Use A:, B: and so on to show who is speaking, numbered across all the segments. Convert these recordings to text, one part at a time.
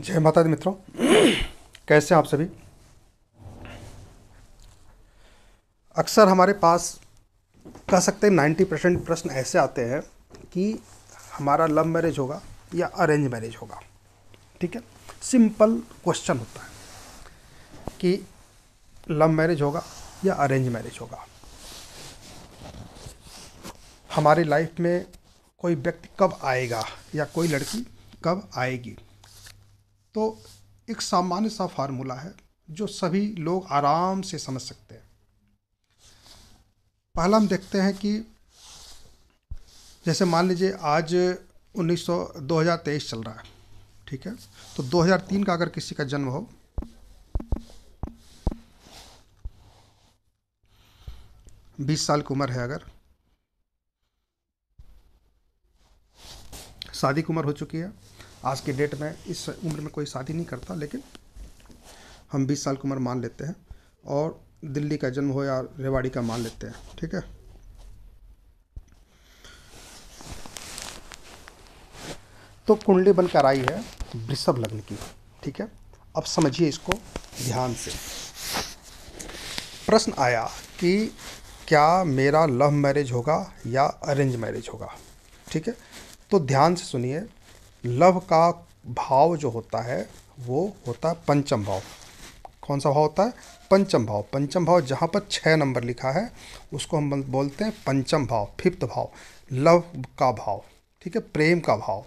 A: जय माता दी मित्रों। कैसे हैं आप सभी। अक्सर हमारे पास कह सकते हैं 90% प्रश्न ऐसे आते हैं कि हमारा लव मैरिज होगा या अरेंज मैरिज होगा। ठीक है, सिंपल क्वेश्चन होता है कि लव मैरिज होगा या अरेंज मैरिज होगा। हमारी लाइफ में कोई व्यक्ति कब आएगा या कोई लड़की कब आएगी, तो एक सामान्य सा फार्मूला है जो सभी लोग आराम से समझ सकते हैं। पहला हम देखते हैं कि जैसे मान लीजिए आज 2023 चल रहा है। ठीक है, तो 2003 का अगर किसी का जन्म हो, 20 साल की उम्र है, अगर शादी की उम्र हो चुकी है, आज के डेट में इस उम्र में कोई शादी नहीं करता, लेकिन हम 20 साल की उम्र मान लेते हैं और दिल्ली का जन्म हो या रेवाड़ी का मान लेते हैं। ठीक है, तो कुंडली बनकर आई है वृषभ लग्न की। ठीक है, अब समझिए इसको ध्यान से। प्रश्न आया कि क्या मेरा लव मैरिज होगा या अरेंज मैरिज होगा। ठीक है, तो ध्यान से सुनिए। लव का भाव जो होता है वो होता है पंचम भाव। कौन सा भाव होता है? पंचम भाव। पंचम भाव जहाँ पर 6 नंबर लिखा है उसको हम बोलते हैं पंचम भाव, फिफ्थ भाव, लव का भाव। ठीक है, प्रेम का भाव।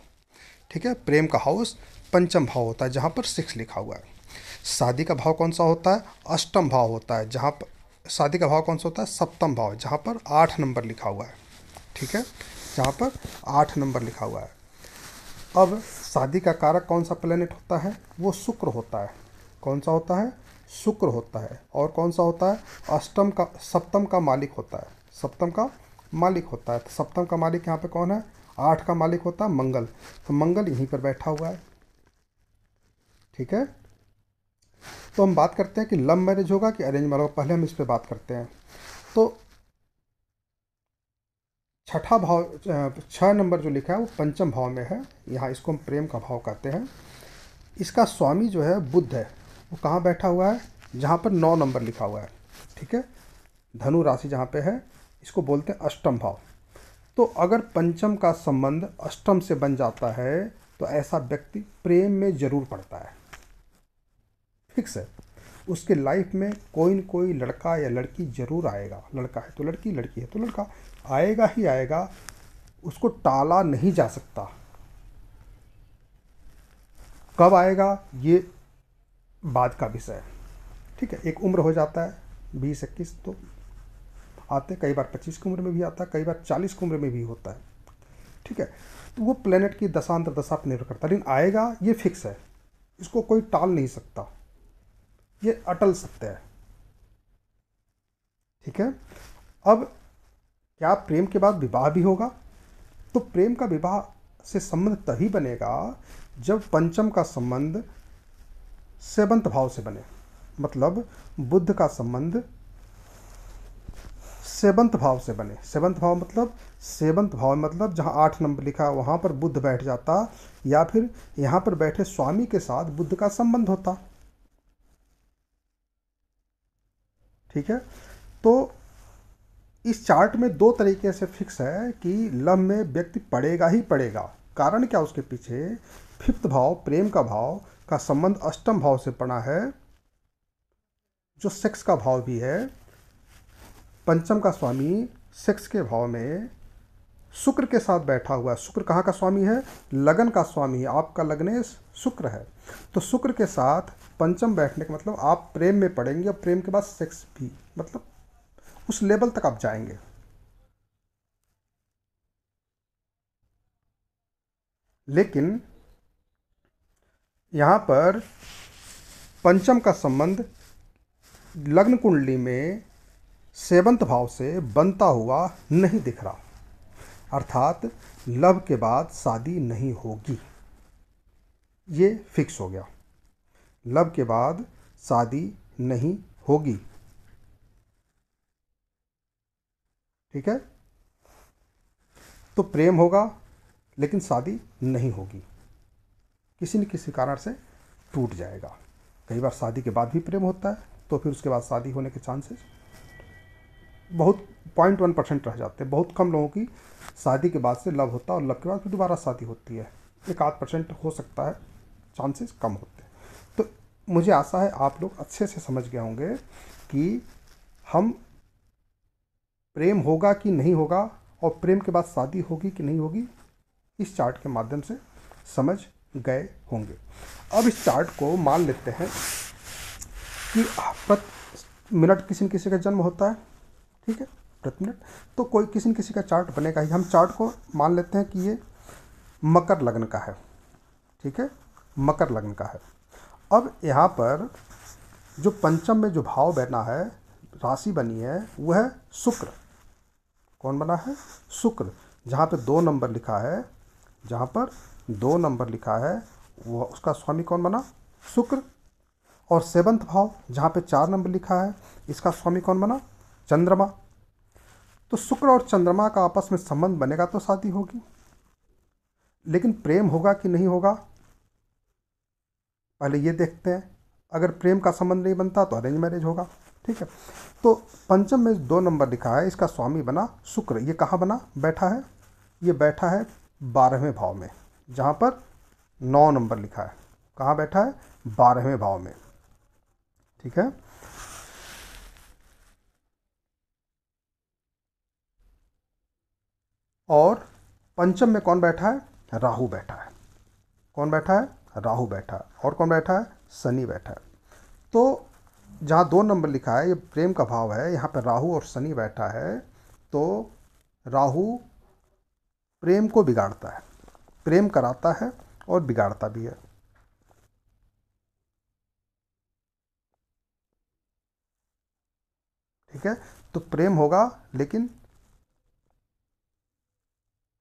A: ठीक है, प्रेम का हाउस पंचम भाव होता है जहाँ पर 6 लिखा हुआ है। शादी का भाव कौन सा होता है? अष्टम भाव होता है। जहाँ पर शादी का भाव कौन सा होता है? सप्तम भाव, जहाँ पर 8 नंबर लिखा हुआ है। ठीक है, जहाँ पर 8 नंबर लिखा हुआ है। अब शादी का कारक कौन सा प्लेनेट होता है? वो शुक्र होता है। कौन सा होता है? शुक्र होता है। और कौन सा होता है? अष्टम का, सप्तम का मालिक होता है। सप्तम का मालिक होता है। तो सप्तम का मालिक यहाँ पे कौन है? 8 का मालिक होता है मंगल। तो मंगल यहीं पर बैठा हुआ है। ठीक है, तो हम बात करते हैं कि लव मैरिज होगा कि अरेंज मैरिज होगा। पहले हम इस पे बात करते हैं। तो छठा भाव, 6 नंबर जो लिखा है वो पंचम भाव में है। यहाँ इसको हम प्रेम का भाव कहते हैं। इसका स्वामी जो है बुध है। वो कहाँ बैठा हुआ है? जहाँ पर 9 नंबर लिखा हुआ है। ठीक है, धनु राशि जहाँ पे है इसको बोलते हैं अष्टम भाव। तो अगर पंचम का संबंध अष्टम से बन जाता है तो ऐसा व्यक्ति प्रेम में जरूर पड़ता है। फिक्स है, उसके लाइफ में कोई न कोई लड़का या लड़की जरूर आएगा। लड़का है तो लड़की, लड़की है तो लड़का, आएगा ही आएगा। उसको टाला नहीं जा सकता। कब आएगा ये बाद का विषय है। ठीक है, एक उम्र हो जाता है 20-21, तो आते, कई बार 25 की उम्र में भी आता है, कई बार 40 की उम्र में भी होता है। ठीक है, तो वो प्लेनेट की दशांतर दशा पर निर्भर करता है, लेकिन आएगा ये फिक्स है। इसको कोई टाल नहीं सकता, ये अटल सत्य है। ठीक है, अब क्या प्रेम के बाद विवाह भी होगा? तो प्रेम का विवाह से संबंध तभी बनेगा जब पंचम का संबंध सेवंत भाव से बने। मतलब बुध का संबंध सेवंत भाव से बने। सेवंत भाव मतलब, सेवंत भाव मतलब जहाँ 8 नंबर लिखा है वहाँ पर बुध बैठ जाता, या फिर यहाँ पर बैठे स्वामी के साथ बुध का संबंध होता। ठीक है, तो इस चार्ट में 2 तरीके से फिक्स है कि लव में व्यक्ति पड़ेगा ही पड़ेगा। कारण क्या उसके पीछे? फिफ्थ भाव, प्रेम का भाव का संबंध अष्टम भाव से पड़ा है, जो सेक्स का भाव भी है। पंचम का स्वामी सेक्स के भाव में शुक्र के साथ बैठा हुआ है। शुक्र कहाँ का स्वामी है? लगन का स्वामी है। आपका लग्नेश शुक्र है, तो शुक्र के साथ पंचम बैठने का मतलब आप प्रेम में पड़ेंगे, और प्रेम के बाद सेक्स भी, मतलब उस लेवल तक आप जाएंगे। लेकिन यहाँ पर पंचम का संबंध लग्न कुंडली में सेवंत भाव से बनता हुआ नहीं दिख रहा, अर्थात लव के बाद शादी नहीं होगी। ये फिक्स हो गया, लव के बाद शादी नहीं होगी। ठीक है, तो प्रेम होगा लेकिन शादी नहीं होगी, किसी न किसी कारण से टूट जाएगा। कई बार शादी के बाद भी प्रेम होता है, तो फिर उसके बाद शादी होने के चांसेस बहुत 0.1% रह जाते हैं। बहुत कम लोगों की शादी के बाद से लव होता है और लव के बाद फिर दोबारा शादी होती है। 1-8% हो सकता है, चांसेस कम होते हैं। तो मुझे आशा है आप लोग अच्छे से समझ गए होंगे कि हम प्रेम होगा कि नहीं होगा और प्रेम के बाद शादी होगी कि नहीं होगी, इस चार्ट के माध्यम से समझ गए होंगे। अब इस चार्ट को मान लेते हैं कि प्रति मिनट किसी न किसी का जन्म होता है, ठीक है, प्रति मिनट, तो कोई किसी न किसी का चार्ट बनेगा ही। हम चार्ट को मान लेते हैं कि ये मकर लग्न का है, ठीक है, मकर लग्न का है। अब यहाँ पर जो पंचम में जो भाव बना है, राशि बनी है, वह है शुक्र। कौन बना है? शुक्र। जहाँ पे 2 नंबर लिखा है, जहाँ पर 2 नंबर लिखा है, वह उसका स्वामी कौन बना? शुक्र। और 7वां भाव जहाँ पे 4 नंबर लिखा है, इसका स्वामी कौन बना? चंद्रमा। तो शुक्र और चंद्रमा का आपस में संबंध बनेगा तो शादी होगी। लेकिन प्रेम होगा कि नहीं होगा, पहले ये देखते हैं। अगर प्रेम का संबंध नहीं बनता तो अरेंज मैरिज होगा, ठीक है। तो पंचम में 2 नंबर लिखा है, इसका स्वामी बना शुक्र। ये कहाँ बना बैठा है? ये बैठा है 12वें भाव में, जहाँ पर 9 नंबर लिखा है। कहाँ बैठा है? 12वें भाव में, ठीक है। और पंचम में कौन बैठा है? राहु बैठा है। कौन बैठा है? राहु बैठा है। और कौन बैठा है? शनि बैठा है। तो जहाँ 2 नंबर लिखा है, ये प्रेम का भाव है, यहाँ पर राहु और शनि बैठा है। तो राहु प्रेम को बिगाड़ता है, प्रेम कराता है और बिगाड़ता भी है, ठीक है। तो प्रेम होगा, लेकिन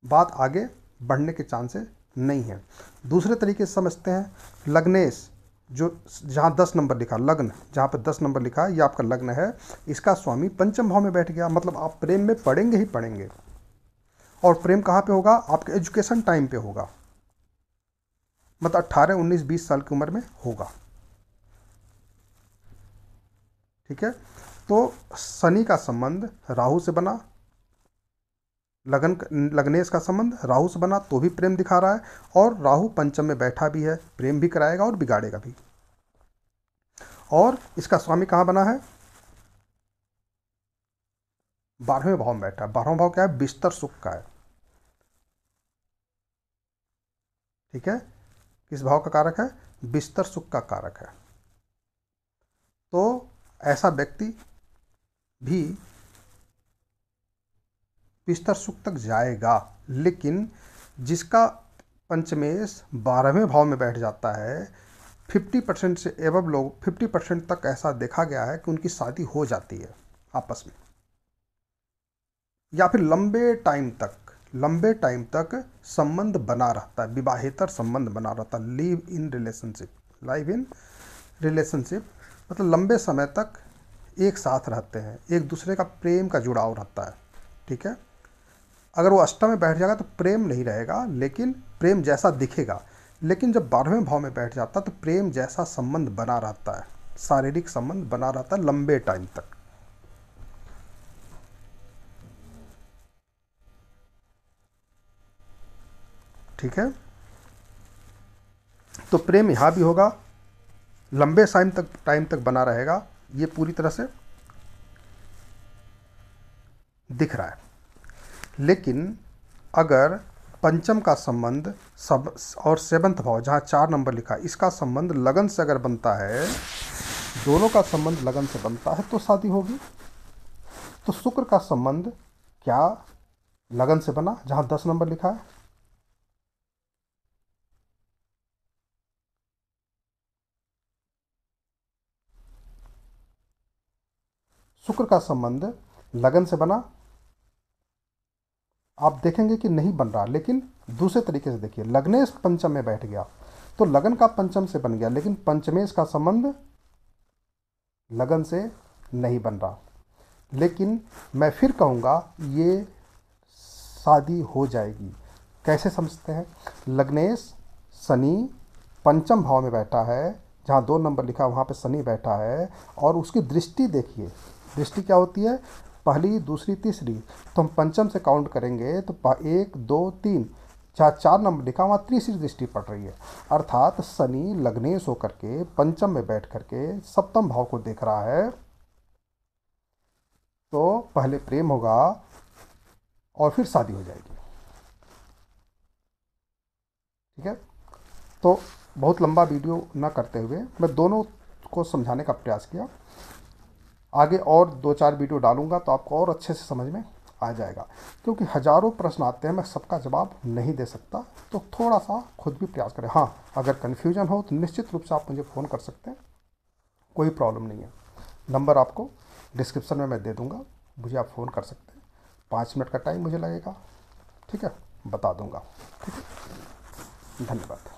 A: बात आगे बढ़ने के चांसेस नहीं है। दूसरे तरीके से समझते हैं। लग्नेश, जो जहाँ 10 नंबर लिखा, लग्न जहाँ पर 10 नंबर लिखा है, ये आपका लग्न है, इसका स्वामी पंचम भाव में बैठ गया। मतलब आप प्रेम में पढ़ेंगे ही पढ़ेंगे। और प्रेम कहाँ पे होगा? आपके एजुकेशन टाइम पे होगा, मतलब 18, 19, 20 साल की उम्र में होगा, ठीक है। तो शनि का संबंध राहु से बना, लग्नेश का संबंध राहु से बना तो भी प्रेम दिखा रहा है। और राहु पंचम में बैठा भी है, प्रेम भी कराएगा और बिगाड़ेगा भी। और इसका स्वामी कहाँ बना है? 12वें भाव में बैठा है। 12वां भाव क्या है? बिस्तर सुख का है, ठीक है। किस भाव का कारक है? बिस्तर सुख का कारक है। तो ऐसा व्यक्ति भी बिस्तर सुख तक जाएगा। लेकिन जिसका पंचमेश 12वें भाव में बैठ जाता है, 50% से एवं लोग 50% तक ऐसा देखा गया है कि उनकी शादी हो जाती है आपस में, या फिर लंबे टाइम तक संबंध बना रहता है, विवाहेतर संबंध बना रहता है, लिव इन रिलेशनशिप, मतलब लंबे समय तक एक साथ रहते हैं, एक दूसरे का प्रेम का जुड़ाव रहता है, ठीक है। अगर वो अष्टम में बैठ जाएगा तो प्रेम नहीं रहेगा, लेकिन प्रेम जैसा दिखेगा। लेकिन जब 12वें भाव में बैठ जाता है तो प्रेम जैसा संबंध बना रहता है, शारीरिक संबंध बना रहता है लंबे टाइम तक, ठीक है। तो प्रेम यहाँ भी होगा, लंबे टाइम तक बना रहेगा, ये पूरी तरह से दिख रहा है। लेकिन अगर पंचम का संबंध सब और 7वां भाव जहाँ 4 नंबर लिखा है, इसका संबंध लगन से अगर बनता है, दोनों का संबंध लगन से बनता है तो शादी होगी। तो शुक्र का संबंध क्या लगन से बना, जहाँ 10 नंबर लिखा है? शुक्र का संबंध लगन से बना। आप देखेंगे कि नहीं बन रहा, लेकिन दूसरे तरीके से देखिए, लग्नेश पंचम में बैठ गया तो लगन का पंचम से बन गया, लेकिन पंचमेश का संबंध लगन से नहीं बन रहा। लेकिन मैं फिर कहूँगा ये शादी हो जाएगी। कैसे समझते हैं? लग्नेश शनि पंचम भाव में बैठा है, जहाँ 2 नंबर लिखा है वहाँ पे शनि बैठा है, और उसकी दृष्टि देखिए, दृष्टि क्या होती है, पहली दूसरी तीसरी, तो हम पंचम से काउंट करेंगे तो 1 2 3, जहाँ 4 नंबर लिखा वहाँ तीसरी दृष्टि पड़ रही है। अर्थात शनि लग्नेश होकर के पंचम में बैठ करके सप्तम भाव को देख रहा है। तो पहले प्रेम होगा और फिर शादी हो जाएगी। ठीक है, तो बहुत लंबा वीडियो ना करते हुए मैं दोनों को समझाने का प्रयास किया। आगे और 2-4 वीडियो डालूंगा तो आपको और अच्छे से समझ में आ जाएगा, क्योंकि हज़ारों प्रश्न आते हैं, मैं सबका जवाब नहीं दे सकता, तो थोड़ा सा खुद भी प्रयास करें। हाँ, अगर कन्फ्यूजन हो तो निश्चित रूप से आप मुझे फ़ोन कर सकते हैं, कोई प्रॉब्लम नहीं है। नंबर आपको डिस्क्रिप्शन में मैं दे दूँगा, मुझे आप फ़ोन कर सकते हैं। 5 मिनट का टाइम मुझे लगेगा, ठीक है, बता दूँगा। ठीक है, धन्यवाद।